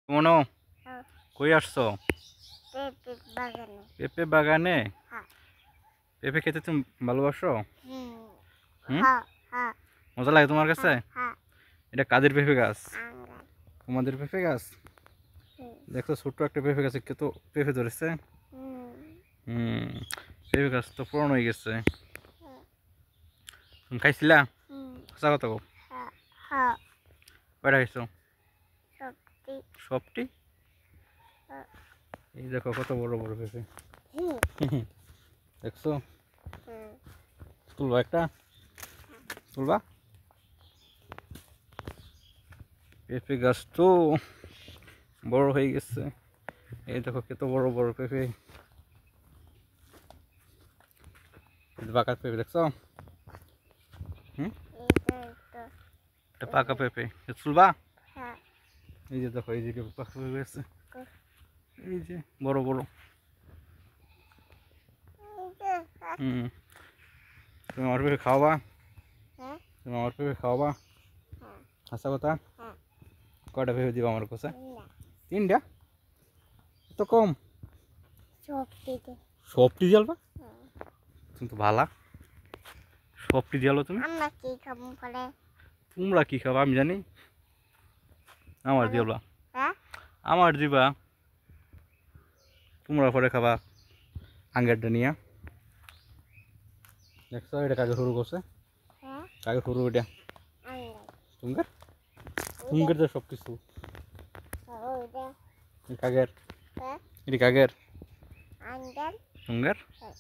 মনো হ্যাঁ, কই আসছো? পেঁপে বাগানে। পেঁপে বাগানে। হ্যাঁ। পেঁপে খেতে তুমি ভালোবাসো? হুম। হুম, হ্যাঁ, হ্যাঁ, মজা লাগে তোমার কাছে? হ্যাঁ, হ্যাঁ। এটা কাদের পেঁপে গাছ? আঙ্গার। তোমাদের পেঁপে গাছ? হুম। দেখো ছোট্ট একটা পেঁপে গাছে কত পেঁপে ধরেছে। হুম। হুম, পেঁপে গাছ তো পুরনো হয়ে গেছে। হ্যাঁ, তুমি খাইছিলা? হুম। সঁচা কথা কও। হ্যাঁ, হ্যাঁ। কয়টা খাইছো? সত্যি। সবটি? হ্যাঁ। এই দেখো কত বড় বড় পেঁপে। হুম। দেখছো? হুম। তুলবা একটা? তুলবা? পেঁপে গাছ তো বড় হয়ে গেছে। এই দেখো কত বড় বড় পেঁপে। পাকা পেঁপে দেখছো? হুম, এইটা একটা। এটা পাকা পেঁপে। তুলবা? হ্যাঁ। এই যে দেখো এই যে পাকা পেঁপে আছে। ক- এই যে বড় বড়। এইটা। হ্যাঁ। হুম, তুমি আমার পেঁপে খাওয়াবা? হ্যাঁ। তুমি আমার পেঁপে খাওয়াবা? হ্যাঁ। আচ্ছা কথা। হ্যাঁ। কয়টা পেঁপে দিবা আমার কাছে? না। 3টা? এত কম? সত্যিতে। সবটি দিয়ালবা? হ্যাঁ। তুমি তো ভালা। সবটি দিয়ালো তুমি? আমরা কি খাবো পরে? তোমরা কি খাবা আমি জানি। আমার পরে? দিয়ালবা। হ্যাঁ। আমার দিবা। তোমরা পরে খাবা আঙ্গেরটা নিয়া। দেখছো এটা কাকে শুরু করছে? হ্যাঁ। কাকে শুরু এটা? আঙ্গার। তুঙ্গের? ওইটা। তুঙ্গের তো সব কিছু। ওইটা। কাকের? হ্যাঁ। এটি কাকের? আঙ্গার। তুঙ্গের? হ্যাঁ।